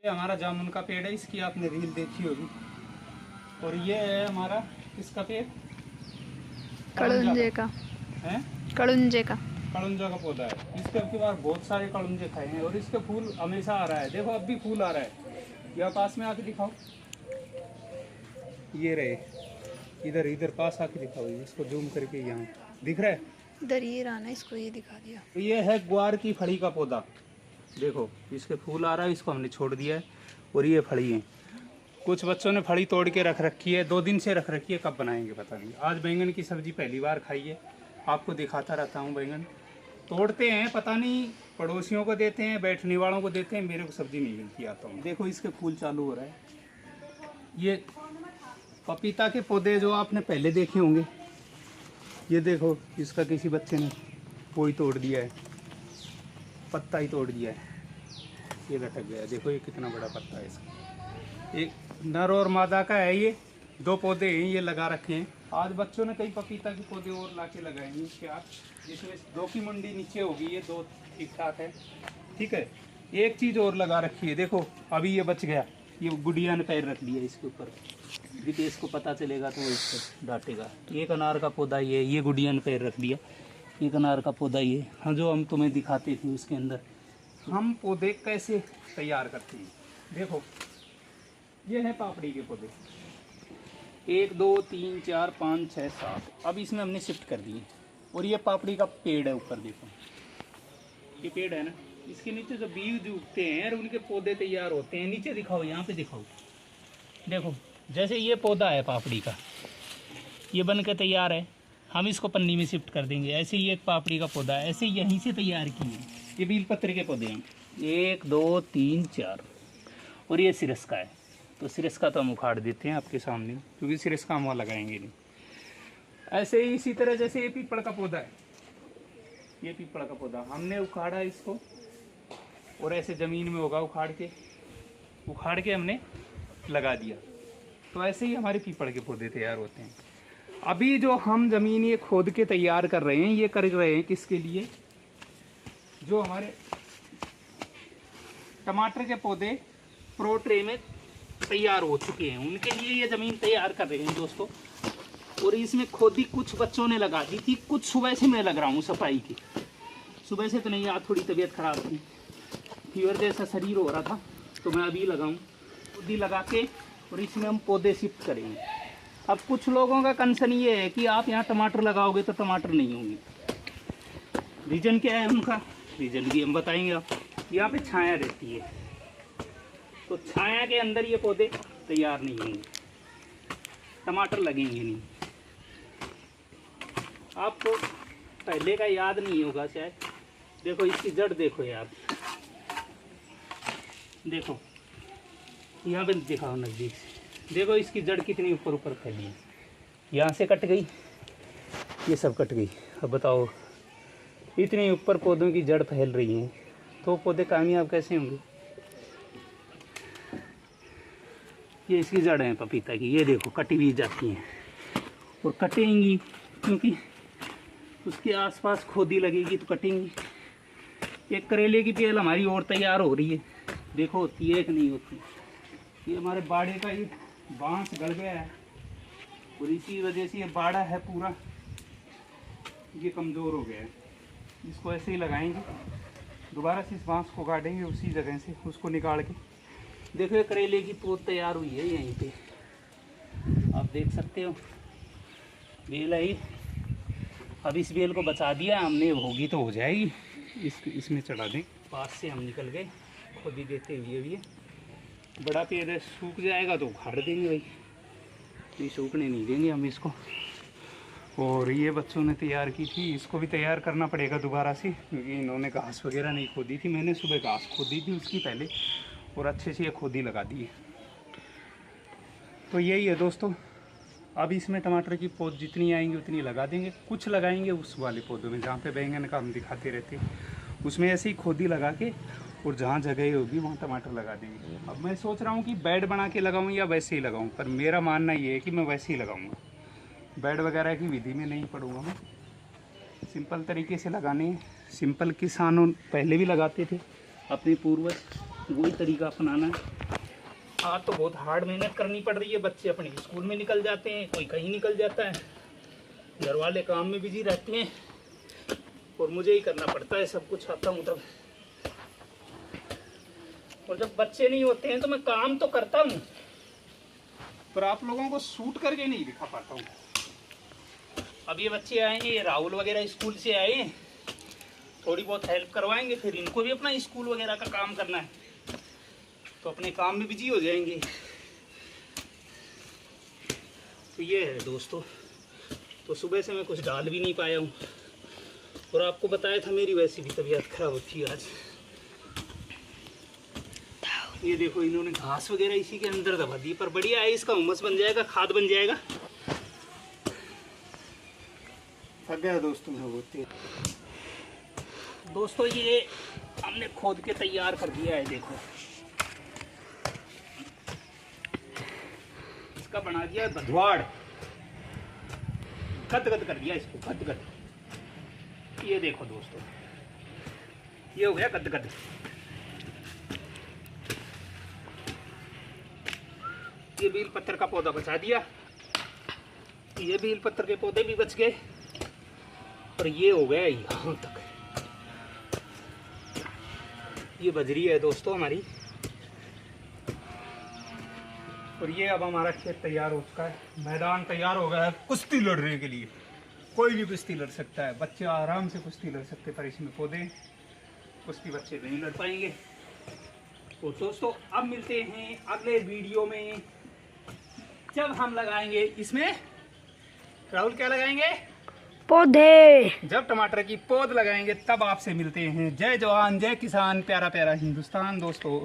ये हमारा जामुन का पेड़ है, इसकी आपने रील देखी होगी। और ये है हमारा किसका पेड़? कड़ुंजे का है, कड़ुंजे का कड़ुंजा का पौधा है। इसके अब की बार बहुत सारे कड़ुंजे खाए हैं और इसके फूल हमेशा आ रहा है। देखो अब भी फूल आ रहा है। या पास में आके दिखाओ, ये रहे, इधर इधर पास आके दिखाओ, इसको जूम करके। यहाँ दिख रहा है, इधर ये रहा ना, इसको ये दिखा दिया। तो ये है ग्वार की फली का पौधा। देखो इसके फूल आ रहा है, इसको हमने छोड़ दिया है और ये फली है। कुछ बच्चों ने फली तोड़ के रख रखी है, 2 दिन से रख रखी है, कब बनाएंगे पता नहीं। आज बैंगन की सब्जी पहली बार खाई है, आपको दिखाता रहता हूँ। बैंगन तोड़ते हैं, पता नहीं पड़ोसियों को देते हैं, बैठने वालों को देते हैं, मेरे को सब्जी नहीं मिलती। आता हूँ, देखो इसके फूल चालू हो रहा है। ये पपीता के पौधे जो आपने पहले देखे होंगे, ये देखो इसका किसी बच्चे ने वो ही तोड़ दिया है, पत्ता ही तोड़ दिया है, ये लटक गया। देखो ये कितना बड़ा पत्ता है इसका। एक नर और मादा का है, ये 2 पौधे हैं, ये लगा रखे हैं। आज बच्चों ने कई पपीता के पौधे और लाके लगाएंगे इसके आज, जिसमें 2 की मंडी नीचे होगी, ये 2 ठीक ठाक है। ठीक है, एक चीज़ और लगा रखी है, देखो अभी ये बच गया, ये गुड़िया ने पैर रख दिया इसके ऊपर। दीपेश को पता चलेगा तो वो इसको डांटेगा। एक अनार का पौधा ये गुड़िया ने पैर रख दिया। एक अनार का पौधा ये, हाँ, जो हम तुम्हें दिखाते थे उसके अंदर हम पौधे कैसे तैयार करते हैं। देखो ये है पापड़ी के पौधे, 1 2 3 4 5 6 7। अब इसमें हमने शिफ्ट कर दिए और ये पापड़ी का पेड़ है ऊपर। देखो ये पेड़ है ना, इसके नीचे जो बीज उगते हैं और उनके पौधे तैयार होते हैं। नीचे दिखाओ, यहाँ पे दिखाओ, देखो जैसे ये पौधा है पापड़ी का, ये बन के तैयार है, हम इसको पन्नी में शिफ्ट कर देंगे। ऐसे ही एक पापड़ी का पौधा है, ऐसे यहीं से तैयार किए। ये बेल पत्र के पौधे हैं, 1 2 3 4। और ये सिरस का है, तो सिरस का तो हम उखाड़ देते हैं आपके सामने, क्योंकि सिरस का हम वहाँ लगाएंगे नहीं। ऐसे ही इसी तरह जैसे ये पीपल का पौधा है, ये पीपल का पौधा हमने उखाड़ा इसको, और ऐसे ज़मीन में होगा, उखाड़ के हमने लगा दिया। तो ऐसे ही हमारे पीपल के पौधे तैयार होते हैं। अभी जो हम ज़मीन ये खोद के तैयार कर रहे हैं, ये कर रहे हैं किसके लिए? जो हमारे टमाटर के पौधे प्रो ट्रे में तैयार हो चुके हैं, उनके लिए ये ज़मीन तैयार कर रहे हैं दोस्तों। और इसमें खोदी कुछ बच्चों ने लगा दी थी, कुछ सुबह से मैं लग रहा हूँ सफाई की। सुबह से तो नहीं, आज थोड़ी तबीयत ख़राब थी, फीवर जैसा शरीर हो रहा था, तो मैं अभी लगाऊँ खोदी लगा के, और इसमें हम पौधे शिफ्ट करेंगे। अब कुछ लोगों का कंसर्न ये है कि आप यहाँ टमाटर लगाओगे तो टमाटर नहीं होंगे। रीज़न क्या है उनका? रीज़न भी हम बताएंगे आपको। यहाँ पे छाया रहती है, तो छाया के अंदर ये पौधे तैयार नहीं होंगे, टमाटर लगेंगे नहीं। आपको पहले का याद नहीं होगा शायद। देखो इसकी जड़ देखो यार, देखो यहाँ पे दिखाओ नज़दीक से, देखो इसकी जड़ कितनी ऊपर ऊपर फैली है। यहाँ से कट गई, ये सब कट गई। अब बताओ इतने ऊपर पौधों की जड़ फैल रही हैं, तो पौधे कामयाब कैसे होंगे? ये इसकी जड़ है पपीता की, ये देखो कटी हुई जाती हैं और कटेंगी, क्योंकि उसके आसपास खोदी लगेगी तो कटेंगी। एक करेले की बेल हमारी और तैयार हो रही है, देखो होती है कि नहीं होती। ये हमारे बाड़े का ये बांस गल गया है, और इसी वजह से ये बाड़ा है पूरा ये कमज़ोर हो गया है। इसको ऐसे ही लगाएंगे, दोबारा से इस बांस को काटेंगे उसी जगह से, उसको निकाल के। देखो ये करेले की पोत तैयार हुई है, यहीं पे आप देख सकते हो, बेल है। अब इस बेल को बचा दिया हमने, होगी तो हो जाएगी, इसमें चढ़ा दें। पास से हम निकल गए खोदी देते हुए भी। बड़ा पेड़ है, सूख जाएगा तो उखाड़ देंगे भाई, ये सूखने नहीं देंगे हम इसको। और ये बच्चों ने तैयार की थी, इसको भी तैयार करना पड़ेगा दोबारा से, क्योंकि इन्होंने घास वगैरह नहीं खोदी थी। मैंने सुबह घास खोदी थी उसकी पहले, और अच्छे से ये खोदी लगा दी है। तो यही है दोस्तों, अब इसमें टमाटर की पौध जितनी आएंगी उतनी लगा देंगे। कुछ लगाएंगे उस वाले पौधों में जहाँ पे बैंगन का हम दिखाते रहते हैं, उसमें ऐसे ही खोदी लगा के, और जहाँ जगह होगी वहाँ टमाटर लगा देंगे। अब मैं सोच रहा हूँ कि बेड बना के लगाऊँ या वैसे ही लगाऊँ, पर मेरा मानना ये है कि मैं वैसे ही लगाऊँगा। बेड वगैरह की विधि में नहीं पड़ूँगा मैं, सिंपल तरीके से लगाने। सिंपल किसानों पहले भी लगाते थे अपने पूर्वज, वही तरीका अपनाना है। आज तो बहुत हार्ड मेहनत करनी पड़ रही है, बच्चे अपने स्कूल में निकल जाते हैं, कोई कहीं निकल जाता है, घर वाले काम में बिजी रहते हैं और मुझे ही करना पड़ता है सब कुछ आता हूँ तब। और जब बच्चे नहीं होते हैं तो मैं काम तो करता हूँ पर आप लोगों को शूट करके नहीं दिखा पाता हूँ। अब ये बच्चे आएंगे, ये राहुल वगैरह स्कूल से आए हैं, थोड़ी बहुत हेल्प करवाएंगे, फिर इनको भी अपना स्कूल वगैरह का काम करना है तो अपने काम में बिजी हो जाएंगे। तो ये है दोस्तों, तो सुबह से मैं कुछ डाल भी नहीं पाया हूँ और आपको बताया था मेरी वैसी भी तबीयत खराब होती है आज। ये देखो इन्होंने घास वगैरह इसी के अंदर दबा दी, पर बढ़िया है, इसका हुमस बन जाएगा, खाद बन जाएगा। थक गया दोस्तों मैं होते। दोस्तों ये हमने खोद के तैयार कर दिया है, देखो इसका बना दिया बधवाड़, गद कर दिया इसको, गद। ये देखो दोस्तों, ये हो गया गद। ये बेल पत्थर का पौधा बचा दिया, ये बेल पत्थर के पौधे भी बच गए और ये हो गया यहाँ तक। ये बजरी है दोस्तों हमारी, और ये अब हमारा खेत तैयार हो चुका है, मैदान तैयार हो गया है कुश्ती लड़ने के लिए। कोई भी कुश्ती लड़ सकता है, बच्चे आराम से कुश्ती लड़ सकते, पर इसमें पौधे कुश्ती बच्चे नहीं लड़ पाएंगे। तो दोस्तों अब मिलते हैं अगले वीडियो में, जब हम लगाएंगे इसमें, राहुल क्या लगाएंगे? पौधे। जब टमाटर की पौध लगाएंगे तब आपसे मिलते हैं। जय जवान जय किसान, प्यारा प्यारा हिंदुस्तान दोस्तों।